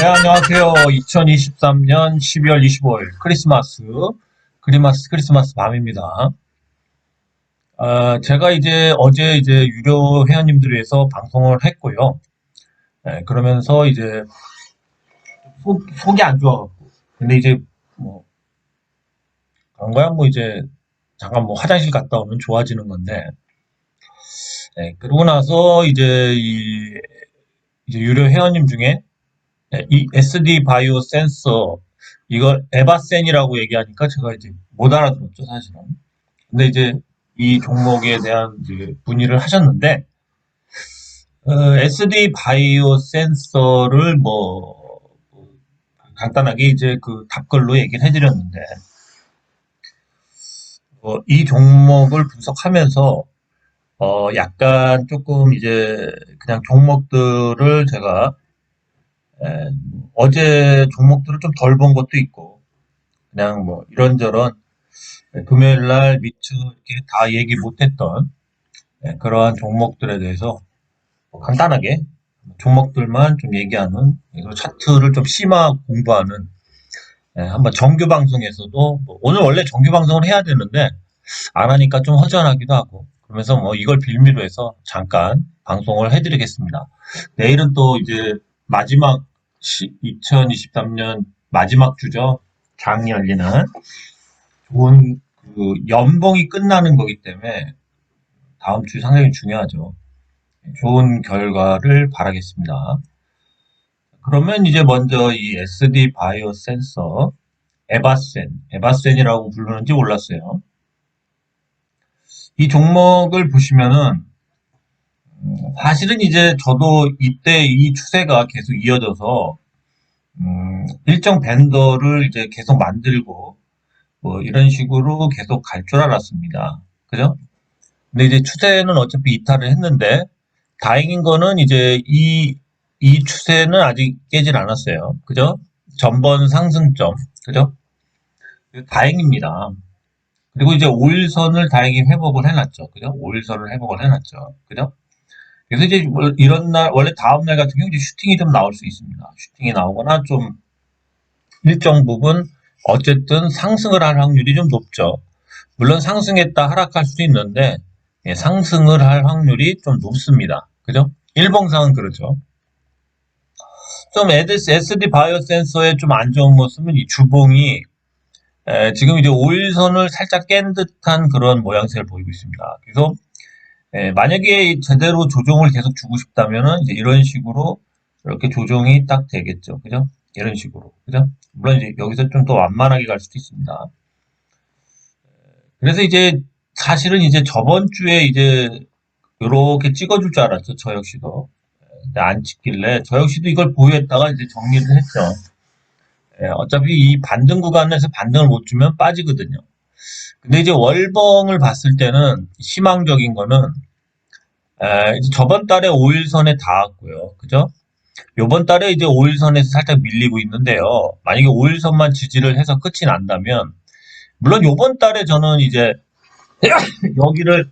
안녕하세요. 2023년 12월 25일 크리스마스 밤입니다. 제가 어제 유료 회원님들 위해서 방송을 했고요. 그러면서 속이 안 좋아갖고. 근데 뭐, 그런 거야 뭐 잠깐 뭐 화장실 갔다 오면 좋아지는 건데, 그러고 나서 이제 유료 회원님 중에 이 SD 바이오 센서 이걸 에바센이라고 얘기하니까 제가 못 알아들었죠, 사실은. 근데 이 종목에 대한 문의를 하셨는데 SD 바이오 센서를 간단하게 그 답글로 얘기를 해드렸는데 이 종목을 분석하면서 약간 조금 그냥 종목들을 제가 어제 종목들을 좀 덜 본 것도 있고 그냥 뭐 이런저런 금요일 날 미처 이렇게 다 얘기 못했던 그러한 종목들에 대해서 간단하게 종목들만 좀 얘기하는 이거 차트를 좀 심화 공부하는 한번 정규 방송에서도 오늘 원래 정규 방송을 해야 되는데 안 하니까 좀 허전하기도 하고 그러면서 뭐 이걸 빌미로 해서 잠깐 방송을 해드리겠습니다. 내일은 또 마지막 2023년 마지막 주죠. 장이 열리는 좋은 그 연봉이 끝나는 거기 때문에 다음 주 상당히 중요하죠. 좋은 결과를 바라겠습니다. 그러면 먼저 이 SD 바이오 센서 에바센이라고 부르는지 몰랐어요. 이 종목을 보시면은 사실은 저도 이때 이 추세가 계속 이어져서 일정 밴더를 계속 만들고 뭐 이런 식으로 계속 갈 줄 알았습니다. 그죠? 근데 추세는 어차피 이탈을 했는데 다행인 거는 이 추세는 아직 깨질 않았어요. 그죠? 전번 상승점. 그죠? 다행입니다. 그리고 5일선을 다행히 회복을 해놨죠. 그죠? 5일선을 회복을 해놨죠. 그죠? 그래서 이런 날, 원래 다음날 같은 경우 슈팅이 좀 나올 수 있습니다. 슈팅이 나오거나 좀 일정 부분 어쨌든 상승을 할 확률이 좀 높죠. 물론 상승했다 하락할 수도 있는데 상승을 할 확률이 좀 높습니다. 그죠? 일봉상은 그렇죠. 좀 SD 바이오 센서의 좀 안 좋은 모습은 이 주봉이 지금 5일선을 살짝 깬 듯한 그런 모양새를 보이고 있습니다. 그래서 만약에 제대로 조정을 계속 주고 싶다면은 이런 식으로 이렇게 조정이 딱 되겠죠. 그죠? 이런 식으로. 그죠? 물론 여기서 좀 더 완만하게 갈 수도 있습니다. 그래서 사실은 저번 주에 이렇게 찍어줄 줄 알았죠. 저 역시도. 근데 안 찍길래 저 역시도 이걸 보유했다가 정리를 했죠. 어차피 이 반등 구간에서 반등을 못 주면 빠지거든요. 근데 월봉을 봤을 때는 희망적인 거는 저번 달에 5일선에 닿았고요. 그죠? 요번 달에 5일선에서 살짝 밀리고 있는데요. 만약에 5일선만 지지를 해서 끝이 난다면 물론 요번 달에 저는 여기를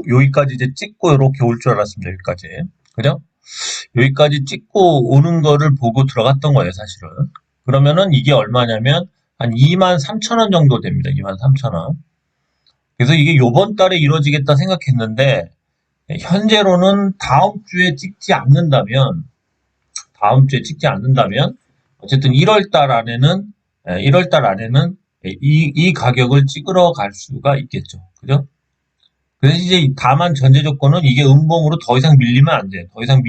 여기까지 찍고 이렇게 올 줄 알았습니다. 여기까지. 그죠? 여기까지 찍고 오는 거를 보고 들어갔던 거예요, 사실은. 그러면은 이게 얼마냐면 한 23,000원 정도 됩니다. 23,000원. 그래서 이게 요번 달에 이루어지겠다 생각했는데 현재로는 다음 주에 찍지 않는다면 어쨌든 1월 달 안에는 이 가격을 찍으러 갈 수가 있겠죠. 그죠? 그래서 다만 전제 조건은 이게 음봉으로 더 이상 밀리면 안 돼요. 더 이상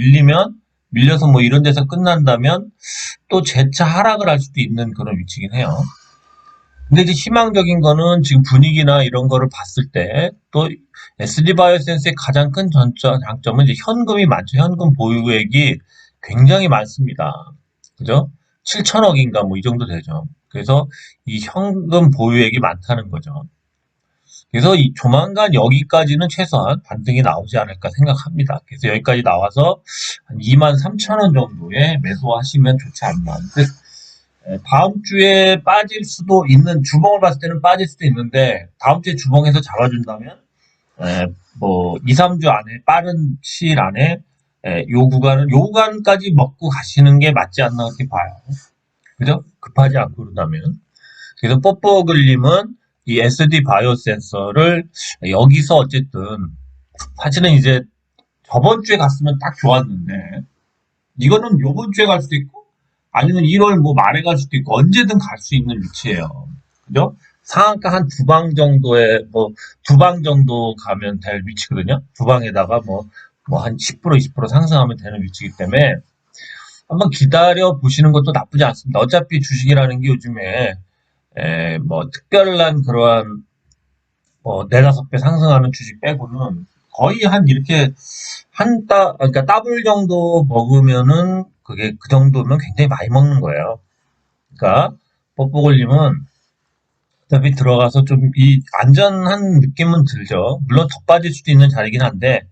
밀려서 뭐 이런 데서 끝난다면 또 재차 하락을 할 수도 있는 그런 위치긴 해요. 근데 희망적인 거는 지금 분위기나 이런 거를 봤을 때 또 SD 바이오센스의 가장 큰 장점은 현금이 많죠. 현금 보유액이 굉장히 많습니다. 그죠? 7천억인가 뭐 이 정도 되죠. 그래서 이 현금 보유액이 많다는 거죠. 그래서 조만간 여기까지는 최소한 반등이 나오지 않을까 생각합니다. 그래서 여기까지 나와서 한 23,000원 정도에 매수하시면 좋지 않나. 다음 주에 빠질 수도 있는, 주봉을 봤을 때는 빠질 수도 있는데 다음 주에 주봉에서 잡아준다면 뭐 2, 3주 안에, 빠른 시일 안에 요 구간까지 먹고 가시는 게 맞지 않나 그렇게 봐요. 그죠? 급하지 않고 그러다면. 그래서 뽀뽀글님은 이 SD 바이오 센서를 여기서 어쨌든 사실은 이제 저번 주에 갔으면 딱 좋았는데 이거는 요번 주에 갈 수도 있고 아니면 1월 뭐 말에 갈 수도 있고 언제든 갈 수 있는 위치예요. 그죠? 상한가 한 두 방 정도에 뭐 두 방 정도 가면 될 위치거든요. 두 방에다가 뭐 한 10% 20% 상승하면 되는 위치이기 때문에 한번 기다려 보시는 것도 나쁘지 않습니다. 어차피 주식이라는 게 요즘에 뭐 특별한 그러한 뭐 네다섯 배 상승하는 주식 빼고는 거의 한 이렇게 그러니까 더블 정도 먹으면은 그게 그 정도면 굉장히 많이 먹는 거예요. 그러니까 뽀뽀글님은 어차피 들어가서 좀 이 안전한 느낌은 들죠. 물론 더 빠질 수도 있는 자리긴 한데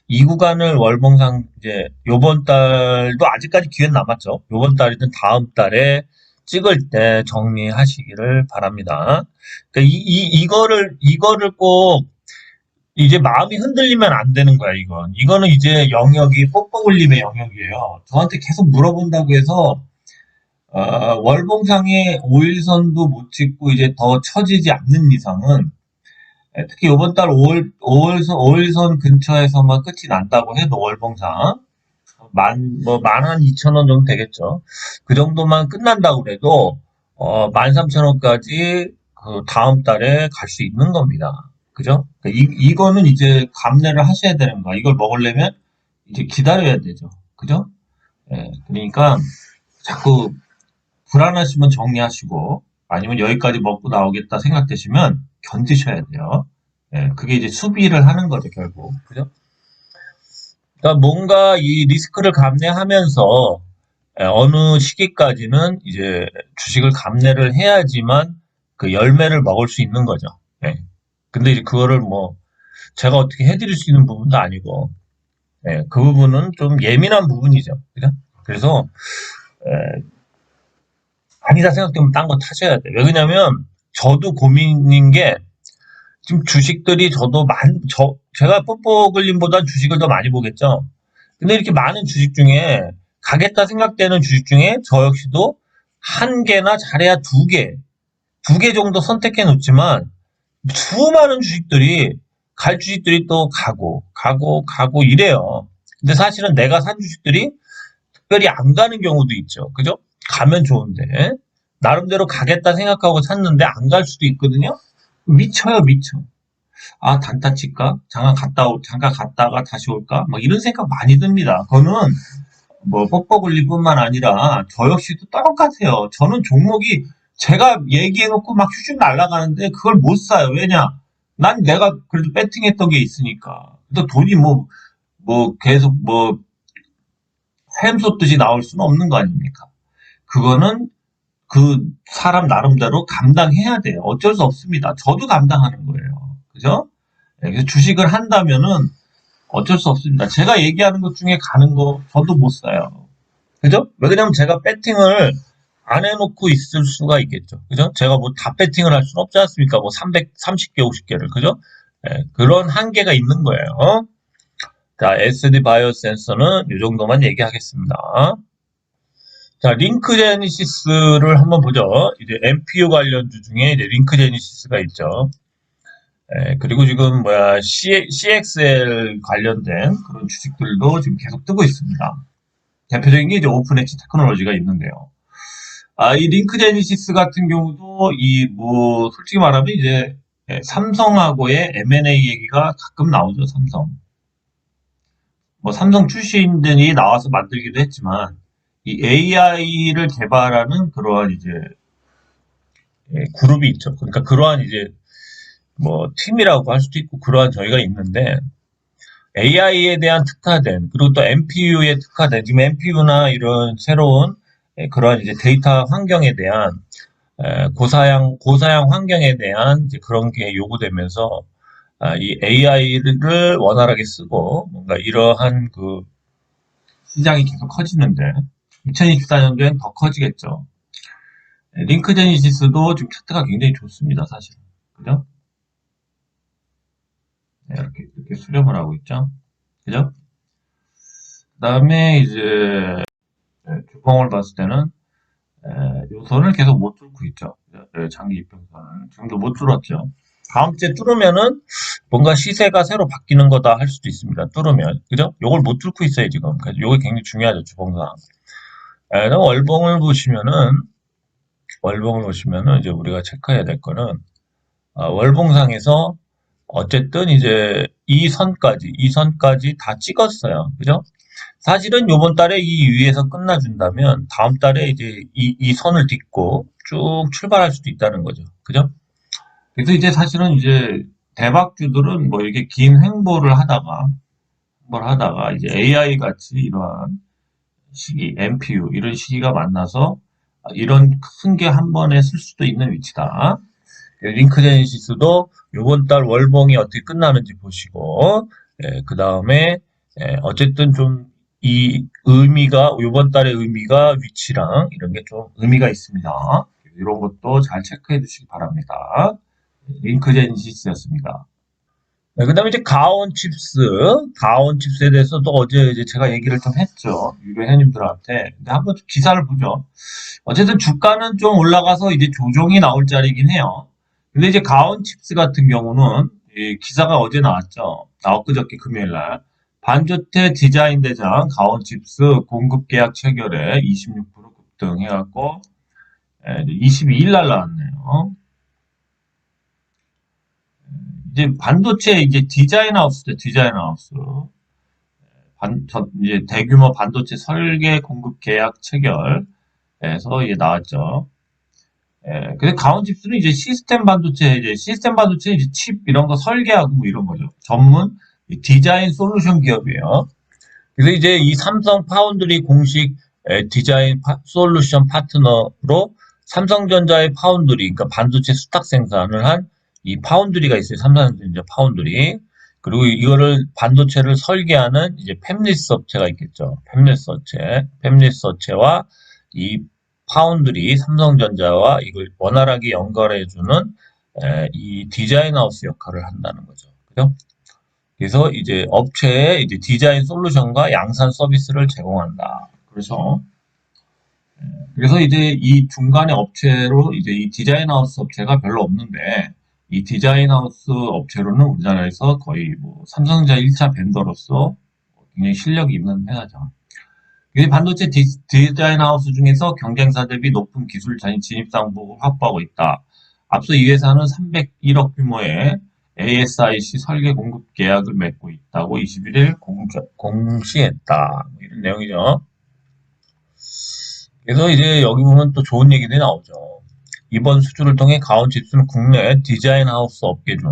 이 구간을 월봉상 이제 요번 달도 아직까지 기회는 남았죠. 요번 달이든 다음 달에 찍을 때 정리하시기를 바랍니다. 그러니까 이거를 꼭 이제 마음이 흔들리면 안 되는 거야, 이건. 이거는 이제 영역이 뽁뽁울림의 영역이에요. 저한테 계속 물어본다고 해서, 월봉상의 5일선도 못 찍고 이제 더 처지지 않는 이상은, 특히 이번 달 5일선 근처에서만 끝이 난다고 해도 월봉상, 만 한 2천 원 정도 되겠죠. 그 정도만 끝난다고 그래도, 13,000원까지 그 다음 달에 갈 수 있는 겁니다. 그죠? 그러니까 이거는 이제 감내를 하셔야 되는 거야. 이걸 먹으려면 이제 기다려야 되죠. 그죠? 그러니까 자꾸 불안하시면 정리하시고 아니면 여기까지 먹고 나오겠다 생각되시면 견디셔야 돼요. 그게 이제 수비를 하는 거죠, 결국. 그죠? 그러니까 뭔가 이 리스크를 감내하면서 어느 시기까지는 이제 주식을 감내를 해야지만 그 열매를 먹을 수 있는 거죠. 예. 근데 이제 그거를 뭐 제가 어떻게 해드릴 수 있는 부분도 아니고, 그 부분은 좀 예민한 부분이죠. 그죠? 그래서 에, 아니다 생각되면 딴 거 타셔야 돼요. 왜냐면 저도 고민인 게 지금 주식들이 제가 뽀뽀글림보다 주식을 더 많이 보겠죠. 근데 이렇게 많은 주식 중에 가겠다 생각되는 주식 중에 저 역시도 한 개나 잘해야 두 개 정도 선택해 놓지만 수많은 주식들이 갈 주식들이 또 가고 이래요. 근데 사실은 내가 산 주식들이 특별히 안 가는 경우도 있죠. 그죠? 가면 좋은데 나름대로 가겠다 생각하고 샀는데 안 갈 수도 있거든요. 미쳐요, 미쳐. 아, 단타 칠까? 잠깐 갔다가 다시 올까? 뭐 이런 생각 많이 듭니다. 그거는 뭐 뻑뻑울리뿐만 아니라 저 역시도 똑같아요. 저는 종목이 제가 얘기해놓고 막 휘죽 날아가는데 그걸 못 사요. 왜냐? 난 내가 그래도 배팅했던 게 있으니까. 또 돈이 뭐 계속 뭐 샘솟듯이 나올 수는 없는 거 아닙니까? 그거는 그 사람 나름대로 감당해야 돼요. 어쩔 수 없습니다. 저도 감당하는 거예요. 그죠? 그래서 주식을 한다면은 어쩔 수 없습니다. 제가 얘기하는 것 중에 가는 거 저도 못 사요. 그죠? 왜냐면 제가 배팅을 안 해놓고 있을 수가 있겠죠. 그죠? 제가 뭐 다 배팅을 할 수는 없지 않습니까? 뭐 330개, 50개를. 그죠? 그런 한계가 있는 거예요. 자, SD 바이오 센서는 이 정도만 얘기하겠습니다. 자, 링크 제니시스를 한번 보죠. 이제 MPU 관련주 중에 이제 링크 제니시스가 있죠. 그리고 지금 CXL 관련된 그런 주식들도 지금 계속 뜨고 있습니다. 대표적인 게 이제 오픈 엣지 테크놀로지가 있는데요. 이 링크 제니시스 같은 경우도 솔직히 말하면 이제 삼성하고의 M&A 얘기가 가끔 나오죠, 삼성. 뭐 삼성 출신들이 나와서 만들기도 했지만 이 AI를 개발하는 그러한 이제 그룹이 있죠. 그러니까 그러한 이제 뭐 팀이라고 할 수도 있고 그러한 저희가 있는데 AI에 대한 특화된 그리고 또 MPU에 특화된 지금 MPU나 이런 새로운 그러한 이제 데이터 환경에 대한 고사양 환경에 대한 이제 그런 게 요구되면서 이 AI를 원활하게 쓰고 뭔가 이러한 그 시장이 계속 커지는데 2024년도엔 더 커지겠죠. 링크 제니시스도 지금 차트가 굉장히 좋습니다, 사실. 그죠? 이렇게 수렴을 하고 있죠. 그죠? 그다음에 이제 주봉을 봤을 때는 요 선을 계속 못 뚫고 있죠. 장기 이평선은 지금도 못 뚫었죠. 다음 주에 뚫으면은 뭔가 시세가 새로 바뀌는 거다 할 수도 있습니다. 뚫으면 그죠? 요걸 못 뚫고 있어요 지금. 그래서 요게 굉장히 중요하죠 주봉상. 그다음 월봉을 보시면은 이제 우리가 체크해야 될 거는 월봉상에서 어쨌든 이제 이 선까지 다 찍었어요. 그죠? 사실은 요번 달에 이 위에서 끝나준다면 다음 달에 이제 이 선을 딛고 쭉 출발할 수도 있다는 거죠. 그죠? 그래서 이제 사실은 이제 대박주들은 뭐 이렇게 긴 횡보를 하다가 이제 AI 같이 이러한 시기, MPU 이런 시기가 만나서 이런 큰 게 한 번에 쓸 수도 있는 위치다. 링크제네시스도 요번 달 월봉이 어떻게 끝나는지 보시고, 그 다음에, 어쨌든 좀 이 의미가, 요번 달의 의미가 위치랑 이런 게 좀 의미가 있습니다. 이런 것도 잘 체크해 주시기 바랍니다. 링크제네시스였습니다. 네, 그 다음에 이제 가온칩스에 대해서도 어제 이제 제가 얘기를 좀 했죠. 유료 회원님들한테. 근데 한번 기사를 보죠. 어쨌든 주가는 좀 올라가서 이제 조정이 나올 자리긴 해요. 근데 이제 가온칩스 같은 경우는 이 기사가 어제 나왔죠. 엊그저께 금요일 날. 반도체 디자인 대장 가온칩스 공급 계약 체결에 26% 급등해갖고 22일 날 나왔네요. 이제 반도체 이제 디자인 하우스죠. 디자인 하우스. 이제 대규모 반도체 설계 공급 계약 체결에서 이제 나왔죠. 근데 가온칩스는 이제 시스템 반도체 이제 칩 이런 거 설계하고 뭐 이런 거죠. 전문 디자인 솔루션 기업이에요. 그래서 이제 이 삼성 파운드리 공식 디자인 솔루션 파트너로 삼성전자의 파운드리, 그러니까 반도체 수탁 생산을 한 이 파운드리가 있어요. 삼성전자 파운드리. 그리고 이거를 반도체를 설계하는 이제 팹리스 업체가 있겠죠. 팹리스 업체와 이 파운드리 삼성전자와 이걸 원활하게 연결해주는 이 디자인 하우스 역할을 한다는 거죠. 그죠? 그래서 이제 업체에 이제 디자인 솔루션과 양산 서비스를 제공한다. 그래서 이제 이 중간에 업체로 이제 이 디자인 하우스 업체가 별로 없는데 이 디자인 하우스 업체로는 우리나라에서 거의 뭐 삼성전자 1차 벤더로서 굉장히 실력이 있는 회사죠. 이 반도체 디자인 하우스 중에서 경쟁사 대비 높은 기술 진입 상복을 확보하고 있다. 앞서 이 회사는 301억 규모의 ASIC 설계 공급 계약을 맺고 있다고 21일 공시했다. 이런 내용이죠. 그래서 이제 여기 보면 또 좋은 얘기들이 나오죠. 이번 수주를 통해 가온칩스는 국내 디자인 하우스 업계 중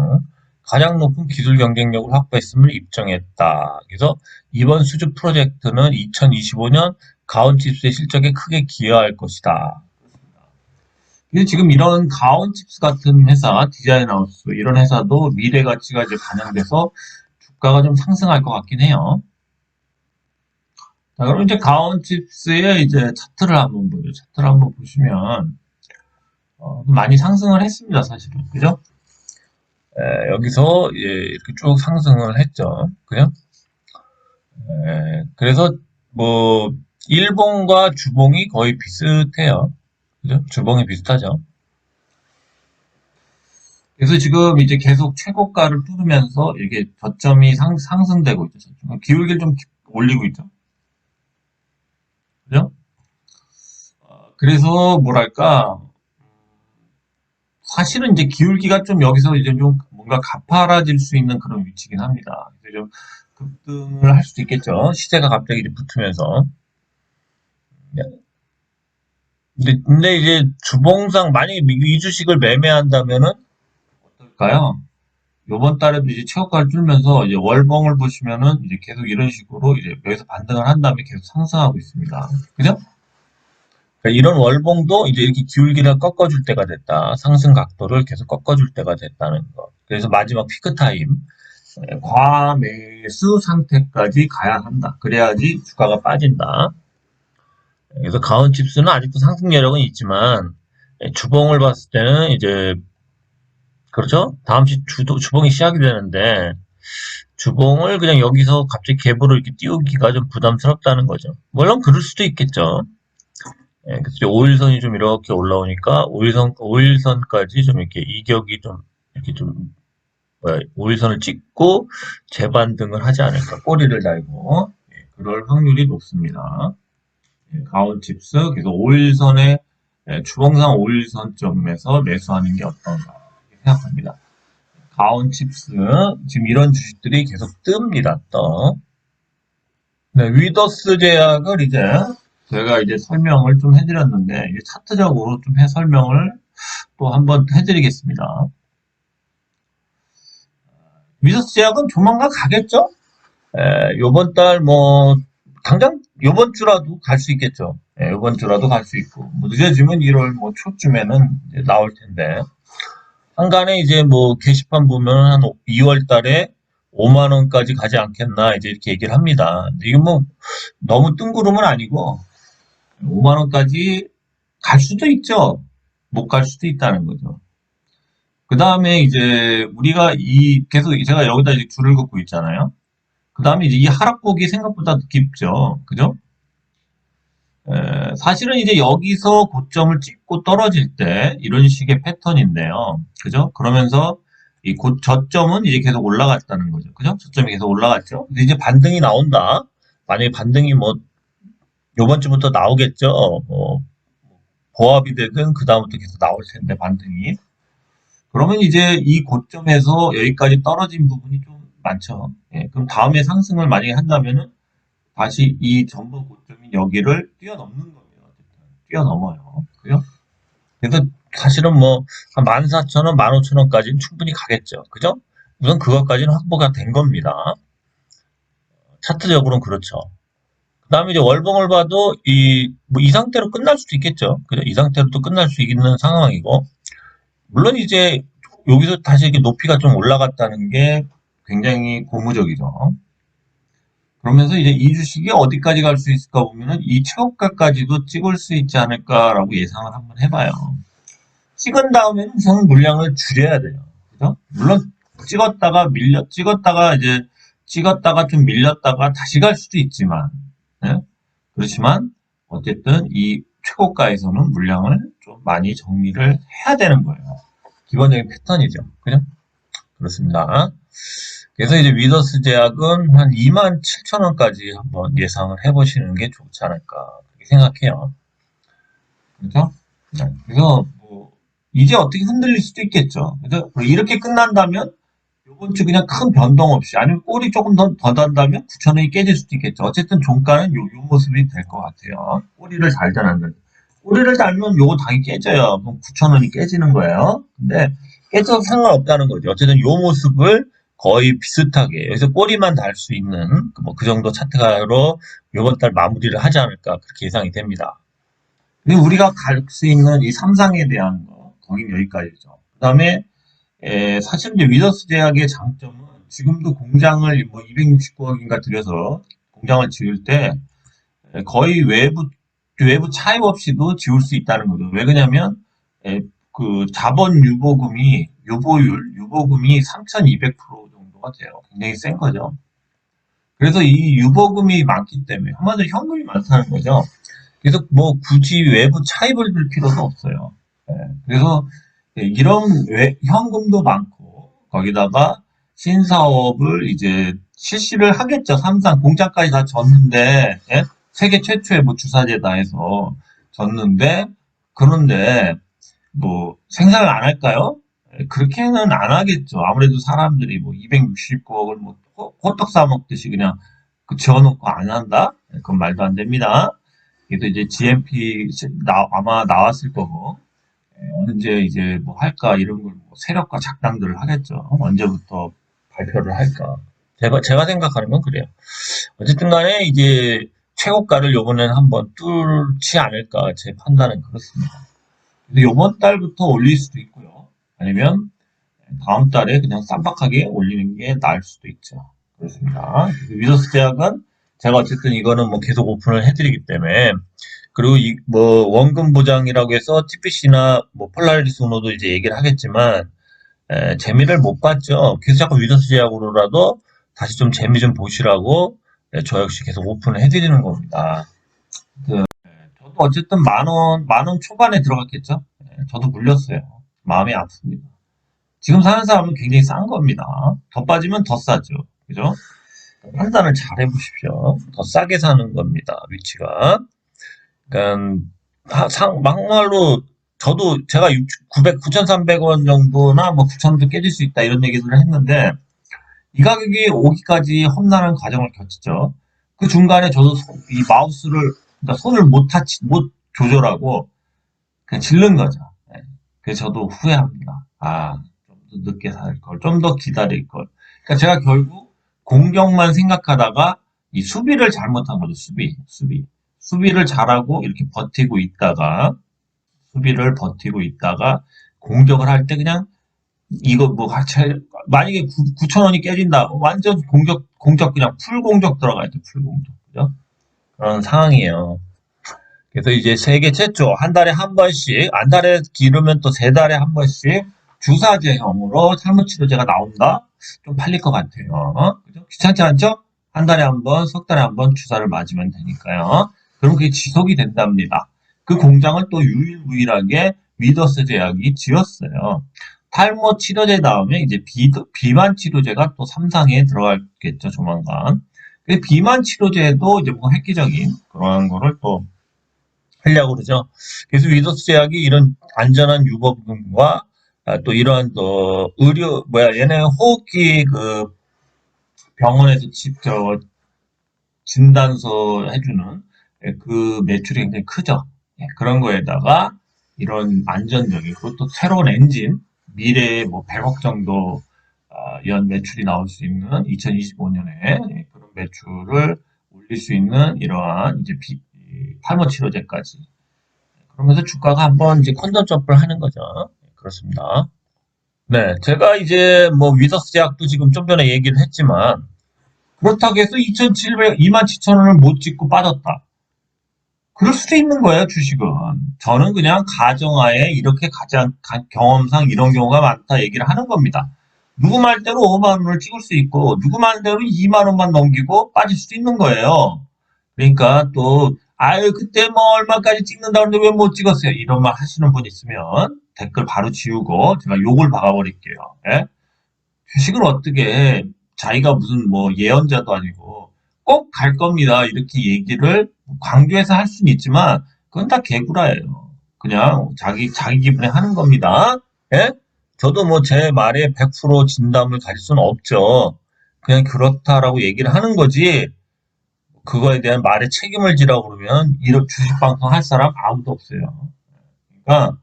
가장 높은 기술 경쟁력을 확보했음을 입증했다. 그래서 이번 수주 프로젝트는 2025년 가온칩스의 실적에 크게 기여할 것이다. 근데 지금 이런 가온칩스 같은 회사, 디자인 하우스 이런 회사도 미래 가치가 이제 반영돼서 주가가 좀 상승할 것 같긴 해요. 자, 그럼 이제 가온칩스의 이제 차트를 한번 보죠. 차트를 한번 보시면 많이 상승을 했습니다, 사실은. 그죠? 여기서 이렇게 쭉 상승을 했죠. 그죠? 그래서 뭐 일봉과 주봉이 거의 비슷해요. 그죠? 주봉이 비슷하죠. 그래서 지금 이제 계속 최고가를 뚫으면서 이게 저점이 상승되고 있죠. 기울기를 좀 올리고 있죠. 그죠? 그래서 뭐랄까 사실은 이제 기울기가 좀 여기서 이제 좀 뭔가 가파라질 수 있는 그런 위치긴 합니다. 그래서 좀 급등을 할 수도 있겠죠. 시세가 갑자기 붙으면서. 근데 이제 주봉상 만약에 이 주식을 매매한다면은 어떨까요? 요번 달에도 이제 최고가를 뚫면서 이제 월봉을 보시면은 이제 계속 이런 식으로 이제 여기서 반등을 한 다음에 계속 상승하고 있습니다. 그죠? 그러니까 이런 월봉도 이제 이렇게 기울기를 꺾어줄 때가 됐다. 상승 각도를 계속 꺾어줄 때가 됐다는 거. 그래서 마지막 피크 타임, 과매수 상태까지 가야 한다. 그래야지 주가가 빠진다. 그래서 가온칩스는 아직도 상승 여력은 있지만 주봉을 봤을 때는 이제 그렇죠? 다음 주봉이 시작이 되는데 주봉을 그냥 여기서 갑자기 갭으로 이렇게 띄우기가 좀 부담스럽다는 거죠. 물론 그럴 수도 있겠죠. 예, 그래서 5일선이 좀 이렇게 올라오니까 5일선까지 좀 이렇게 이격이 좀 이렇게 좀 5일선을 찍고 재반등을 하지 않을까. 꼬리를 달고. 예, 그럴 확률이 높습니다. 예, 가온칩스 계속 5일선에 주봉상 5일선점에서 매수하는 게 어떤가 생각합니다. 가온칩스 지금 이런 주식들이 계속 뜹니다. 또 네, 위더스 제약을 이제 제가 이제 설명을 좀 해드렸는데 이제 차트적으로 좀 설명을 또 한번 해드리겠습니다. 위더스 제약은 조만간 가겠죠? 요번 달 뭐 당장 요번 주라도 갈 수 있겠죠. 요번 주라도 갈 수 있고 뭐 늦어지면 1월 뭐 초쯤에는 이제 나올 텐데 한간에 이제 뭐 게시판 보면 한 2월 달에 5만 원까지 가지 않겠나 이제 이렇게 얘기를 합니다. 이게 뭐 너무 뜬구름은 아니고 5만 원까지 갈 수도 있죠. 못 갈 수도 있다는 거죠. 그 다음에 이제 우리가 계속 제가 여기다 이제 줄을 긋고 있잖아요. 그 다음에 이제 이 하락폭이 생각보다 깊죠. 그죠? 사실은 이제 여기서 고점을 찍고 떨어질 때 이런 식의 패턴인데요. 그죠? 그러면서 이 저점은 이제 계속 올라갔다는 거죠. 그죠? 저점이 계속 올라갔죠. 근데 이제 반등이 나온다. 만약에 반등이 뭐 요번 주부터 나오겠죠. 뭐 보합이 되든 그 다음부터 계속 나올 텐데 반등이. 그러면 이제 이 고점에서 여기까지 떨어진 부분이 좀 많죠. 예, 그럼 다음에 상승을 만약에 한다면은 다시 이 전번 고점인 여기를 뛰어넘는 겁니다. 어쨌든 뛰어넘어요. 그죠? 그래서 사실은 뭐 한 14,000원, 15,000원까지는 충분히 가겠죠. 그죠? 우선 그것까지는 확보가 된 겁니다. 차트적으로는 그렇죠. 그 다음에 이제 월봉을 봐도 뭐 이 상태로 끝날 수도 있겠죠. 그죠? 이 상태로도 끝날 수 있는 상황이고, 물론 이제 여기서 다시 이렇게 높이가 좀 올라갔다는 게 굉장히 고무적이죠. 그러면서 이제 이 주식이 어디까지 갈 수 있을까 보면은 이 최고가까지도 찍을 수 있지 않을까라고 예상을 한번 해봐요. 찍은 다음에는 우선 물량을 줄여야 돼요. 그죠? 물론 찍었다가 좀 밀렸다가 다시 갈 수도 있지만, 예? 그렇지만 어쨌든 이 최고가에서는 물량을 좀 많이 정리를 해야 되는 거예요. 기본적인 패턴이죠. 그죠? 그렇습니다. 그래서 이제 위더스 제약은 한 27,000원까지 한번 예상을 해보시는 게 좋지 않을까 그렇게 생각해요. 그렇죠? 네. 그래서 뭐 이제 어떻게 흔들릴 수도 있겠죠. 그래서 이렇게 끝난다면 이번 주 그냥 큰 변동 없이 아니면 꼬리 조금 더 단다면 9,000원이 깨질 수도 있겠죠. 어쨌든 종가는 요 모습이 될 것 같아요. 꼬리를 잘 달았는데 꼬리를 달면 요거 당연히 깨져요. 그럼 9,000원이 깨지는 거예요. 근데 깨져도 상관없다는 거죠. 어쨌든 요 모습을 거의 비슷하게 여기서 꼬리만 달 수 있는 뭐 그 정도 차트가로 이번 달 마무리를 하지 않을까 그렇게 예상이 됩니다. 근데 우리가 갈 수 있는 이 삼상에 대한 거 거긴 여기까지죠. 그다음에 사실 이제 위더스 제약의 장점은 지금도 공장을 뭐 269억인가 들여서 공장을 지을 때 거의 외부 차입 없이도 지울 수 있다는 거죠. 왜 그러냐면 그 자본 유보금이 3,200% 정도가 돼요. 굉장히 센 거죠. 그래서 이 유보금이 많기 때문에 한마디로 현금이 많다는 거죠. 그래서 뭐 굳이 외부 차입을 줄 필요도 없어요. 그래서 이런 현금도 많고 거기다가 신사업을 이제 실시를 하겠죠. 삼상 공장까지 다 졌는데 세계 최초의 뭐 주사제다 해서 졌는데 그런데 뭐 생산을 안 할까요? 그렇게는 안 하겠죠. 아무래도 사람들이 뭐 269억을 뭐 호떡 사 먹듯이 그냥 지어놓고 안 한다? 그건 말도 안 됩니다. 그래도 이제 GMP 아마 나왔을 거고 언제 이제 뭐 할까 이런 걸뭐 세력과 작당들을 하겠죠. 언제부터 발표를 할까. 제가 생각하는 건 그래요. 어쨌든 간에 이제 최고가를 요번에는 한번 뚫지 않을까 제 판단은 그렇습니다. 근데 요번 달부터 올릴 수도 있고요. 아니면 다음 달에 그냥 쌈박하게 올리는 게 나을 수도 있죠. 그렇습니다. 위더스 제약은 제가 어쨌든 이거는 뭐 계속 오픈을 해드리기 때문에 그리고 뭐 원금 보장이라고 해서 TPC나 뭐 폴라리스 우노도 이제 얘기를 하겠지만 재미를 못 봤죠. 그래서 자꾸 위더스 제약으로라도 다시 좀 재미 좀 보시라고 저 역시 계속 오픈을 해드리는 겁니다. 저도 어쨌든 만 원 초반에 들어갔겠죠. 저도 물렸어요. 마음이 아픕니다. 지금 사는 사람은 굉장히 싼 겁니다. 더 빠지면 더 싸죠. 그죠? 판단을 잘 해보십시오. 더 싸게 사는 겁니다. 위치가. 그러니까 막말로 저도 제가 9,300원 정도나 뭐 9,000원도 깨질 수 있다 이런 얘기들을 했는데 이 가격이 오기까지 험난한 과정을 거치죠. 그 중간에 저도 이 마우스를 그러니까 손을 못 조절하고 그냥 질른 거죠. 예. 그래서 저도 후회합니다. 아, 좀 더 늦게 살 걸, 좀 더 기다릴 걸. 그러니까 제가 결국 공격만 생각하다가 이 수비를 잘못한 거죠. 수비를 잘하고 이렇게 버티고 있다가 수비를 버티고 있다가 공격을 할 때 그냥 이거 뭐 만약에 9,000원이 깨진다. 완전 공격 그냥 풀 공격 들어가야 돼. 풀 공격. 그죠? 그런 상황이에요. 그래서 이제 세계 최초 한 달에 한 번씩, 한 달에 기르면 또 세 달에 한 번씩 주사제형으로 탈모치료제가 나온다? 좀 팔릴 것 같아요. 그죠? 귀찮지 않죠? 한 달에 한 번, 석 달에 한 번 주사를 맞으면 되니까요. 그럼 그게 지속이 된답니다. 그 공장을 또 유일무이하게 위더스 제약이 지었어요. 탈모 치료제 다음에 이제 비만 치료제가 또 3상에 들어가겠죠, 조만간. 비만 치료제도 이제 뭐 획기적인 그런 거를 또 하려고 그러죠. 그래서 위더스 제약이 이런 안전한 유법금과 또 이러한 또 얘네 호흡기 그 병원에서 직접 진단서 해주는 그 매출이 굉장히 크죠. 그런 거에다가 이런 안전적인 그것도 새로운 엔진 미래에 뭐 100억 정도 연 매출이 나올 수 있는 2025년에 그런 매출을 올릴 수 있는 이러한 이제 탈모 치료제까지 그러면서 주가가 한번 이제 컨던 점프를 하는 거죠. 그렇습니다. 네, 제가 이제 뭐 위더스 제약도 지금 좀 전에 얘기를 했지만 그렇다고 해서 27,000원을 못 찍고 빠졌다. 그럴 수도 있는 거예요, 주식은. 저는 그냥 가정하에 이렇게 가장 경험상 이런 경우가 많다 얘기를 하는 겁니다. 누구 말대로 5만 원을 찍을 수 있고 누구 말대로 2만 원만 넘기고 빠질 수도 있는 거예요. 그러니까 또 아유 그때 뭐 얼마까지 찍는다는데 왜 못 찍었어요? 이런 말 하시는 분 있으면 댓글 바로 지우고 제가 욕을 박아버릴게요. 예? 주식을 어떻게 자기가 무슨 뭐 예언자도 아니고 꼭 갈 겁니다. 이렇게 얘기를 강조해서 할 수는 있지만 그건 다 개구라예요. 그냥 자기 기분에 하는 겁니다. 예? 저도 뭐 제 말에 100% 진담을 가질 수는 없죠. 그냥 그렇다라고 얘기를 하는 거지. 그거에 대한 말에 책임을 지라고 그러면 이런 주식 방송 할 사람 아무도 없어요. 그러니까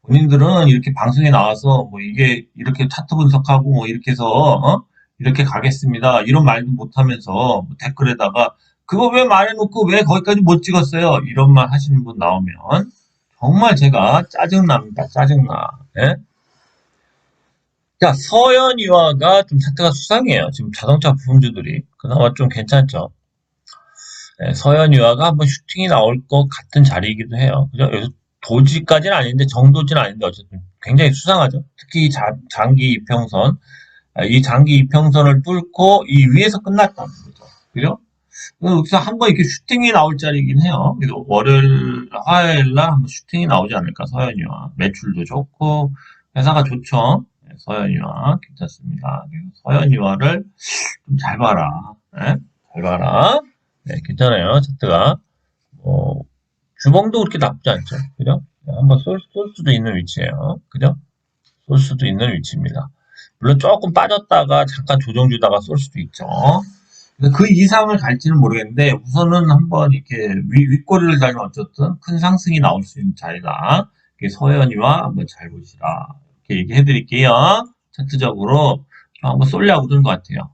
본인들은 이렇게 방송에 나와서 뭐 이게 이렇게 차트 분석하고 뭐 이렇게 해서 이렇게 가겠습니다. 이런 말도 못 하면서 뭐 댓글에다가 그거 왜 말해놓고 왜 거기까지 못 찍었어요? 이런 말 하시는 분 나오면 정말 제가 짜증납니다. 짜증나. 예? 자, 서현이화가 좀 차트가 수상해요. 지금 자동차 부품주들이 그나마 좀 괜찮죠. 서현이화가 한번 슈팅이 나올 것 같은 자리이기도 해요. 그죠? 여기서 도지까지는 아닌데 정도지는 아닌데 어쨌든 굉장히 수상하죠. 특히 장기 이평선, 이 장기 이평선을 뚫고 이 위에서 끝났다는 거죠. 그죠? 여기서 한번 이렇게 슈팅이 나올 자리이긴 해요. 그래서 월요일, 화요일 날 한번 슈팅이 나오지 않을까, 서현이화. 매출도 좋고, 회사가 좋죠. 서현이화. 괜찮습니다. 서현이화를 좀 잘 봐라. 네? 잘 봐라. 네, 괜찮아요. 차트가. 주봉도 그렇게 나쁘지 않죠. 그죠? 한번 쏠 수도 있는 위치예요. 그죠? 쏠 수도 있는 위치입니다. 물론 조금 빠졌다가 잠깐 조정 주다가 쏠 수도 있죠. 그 이상을 갈지는 모르겠는데 우선은 한번 이렇게 윗꼬리를 달면 어쨌든 큰 상승이 나올 수 있는 자리다. 서현이와 한번 잘 보시라. 이렇게 얘기해 드릴게요. 차트적으로 한번 쏠려고 그런 것 같아요.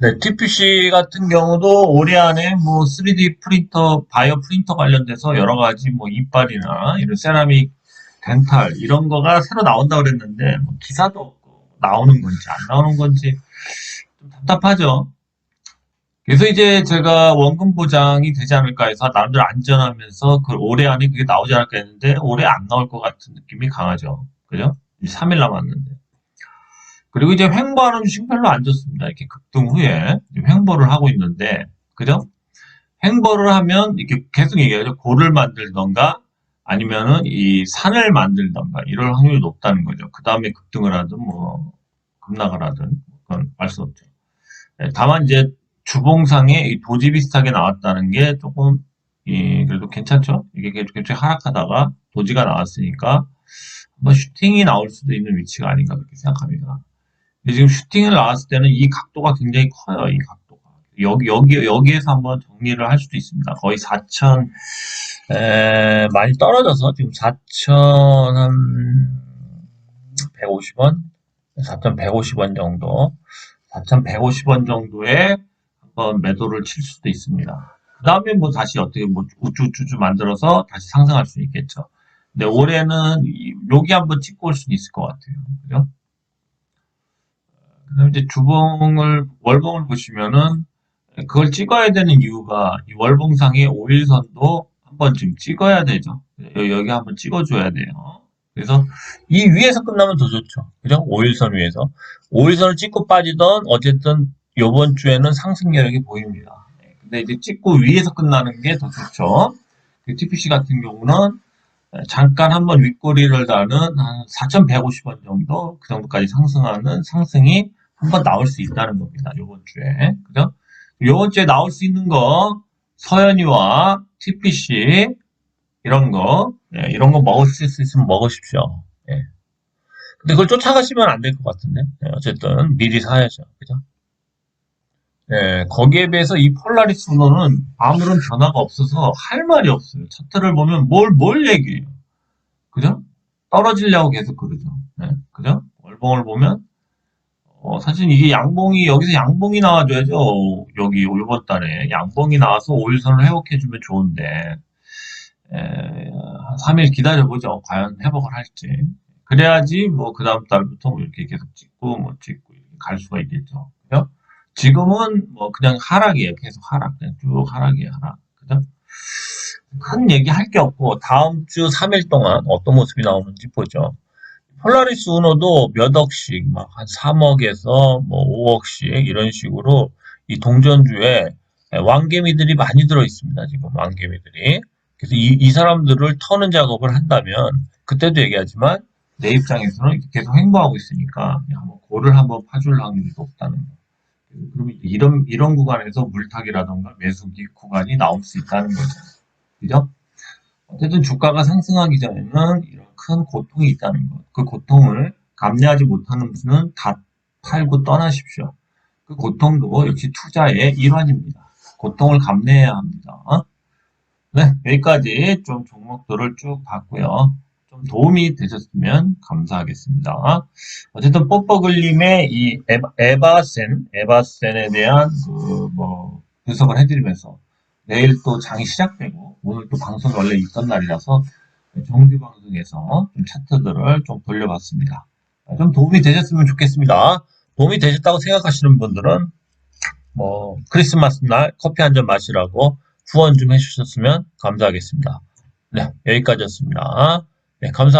네, TPC 같은 경우도 올해 안에 뭐 3D 프린터, 바이오 프린터 관련돼서 여러 가지 뭐 이빨이나 이런 세라믹, 덴탈 이런 거가 새로 나온다고 그랬는데 뭐 기사도 없고 나오는 건지 안 나오는 건지 좀 답답하죠. 그래서 이제 제가 원금 보장이 되지 않을까 해서 나름대로 안전하면서 그 올해 안에 그게 나오지 않을까 했는데 올해 안 나올 것 같은 느낌이 강하죠. 그죠? 3일 남았는데. 그리고 이제 횡보하는 주식 별로 안 좋습니다. 이렇게 급등 후에 횡보를 하고 있는데, 그죠? 횡보를 하면 이렇게 계속 얘기하죠. 골을 만들던가 아니면은 이 산을 만들던가 이럴 확률이 높다는 거죠. 그 다음에 급등을 하든 뭐 급락을 하든 그건 알 수 없죠. 다만 이제 주봉상에 이 도지 비슷하게 나왔다는 게 조금 그래도 괜찮죠. 이게 계속 하락하다가 도지가 나왔으니까 한번 슈팅이 나올 수도 있는 위치가 아닌가 그렇게 생각합니다. 근데 지금 슈팅을 나왔을 때는 이 각도가 굉장히 커요. 이 각도가. 여기에서 한번 정리를 할 수도 있습니다. 거의 4천, 많이 떨어져서 지금 4,150원? 4,150원 정도, 4,150원 정도에 한번 매도를 칠 수도 있습니다. 그 다음에 뭐 다시 어떻게 뭐 우쭈쭈쭈 만들어서 다시 상승할 수 있겠죠. 근데 올해는 여기 한번 찍고 올 수는 있을 것 같아요. 그죠? 그다음에 이제 월봉을 보시면은 그걸 찍어야 되는 이유가 이 월봉상의 5일선도 한번 좀 찍어야 되죠. 여기 한번 찍어줘야 돼요. 그래서 이 위에서 끝나면 더 좋죠. 그죠? 5일선 위에서. 5일선을 찍고 빠지던 어쨌든 이번 주에는 상승 여력이 보입니다. 근데 이제 찍고 위에서 끝나는 게 더 좋죠. TPC 같은 경우는 잠깐 한번 윗꼬리를 다는 한 4,150원 정도, 그 정도까지 상승하는 상승이 한번 나올 수 있다는 겁니다. 요번 주에. 그죠? 요번 주에 나올 수 있는 거, 서현이와 TPC, 이런 거 먹으실 수 있으면 먹으십시오. 예. 근데 그걸 쫓아가시면 안 될 것 같은데. 예, 어쨌든 미리 사야죠. 그죠? 예, 거기에 비해서 이 폴라리스 운호는 아무런 변화가 없어서 할 말이 없어요. 차트를 보면 뭘 얘기해요. 그죠? 떨어지려고 계속 그러죠. 네, 그죠? 월봉을 보면, 사실 이게 여기서 양봉이 나와줘야죠. 여기, 이번 달에. 양봉이 나와서 5일선을 회복해주면 좋은데, 3일 기다려보죠. 과연 회복을 할지. 그래야지, 뭐, 그 다음 달부터 뭐 이렇게 계속 찍고, 이렇게 갈 수가 있겠죠. 그죠? 지금은 뭐, 그냥 하락이에요. 계속 하락. 그냥 쭉 하락이에요, 하락. 그죠? 큰 얘기 할 게 없고, 다음 주 3일 동안 어떤 모습이 나오는지 보죠. 폴라리스 우노도 몇 억씩, 막 한 3억에서 뭐 5억씩 이런 식으로 이 동전주에 왕개미들이 많이 들어 있습니다. 지금 왕개미들이. 그래서 이 사람들을 터는 작업을 한다면 그때도 얘기하지만 내 입장에서는 계속 횡보하고 있으니까 한번 고를 한번 파줄 확률이 높다는 거. 그러면 이런 구간에서 물타기라던가 매수기 구간이 나올 수 있다는 거죠. 그죠? 어쨌든 주가가 상승하기 전에는 이런 큰 고통이 있다는 것. 그 고통을 감내하지 못하는 분은 다 팔고 떠나십시오. 그 고통도 역시 투자의 일환입니다. 고통을 감내해야 합니다. 네, 여기까지 좀 종목들을 쭉 봤고요. 좀 도움이 되셨으면 감사하겠습니다. 어쨌든 뽀뽀글님의 이 에바센에 대한 분석을 해드리면서 내일 또 장이 시작되고 오늘 또 방송이 원래 있던 날이라서 정규 방송에서 좀 차트들을 좀 돌려봤습니다. 좀 도움이 되셨으면 좋겠습니다. 도움이 되셨다고 생각하시는 분들은 뭐 크리스마스 날 커피 한 잔 마시라고 후원 좀 해주셨으면 감사하겠습니다. 네, 여기까지였습니다. 네, 감사합니다.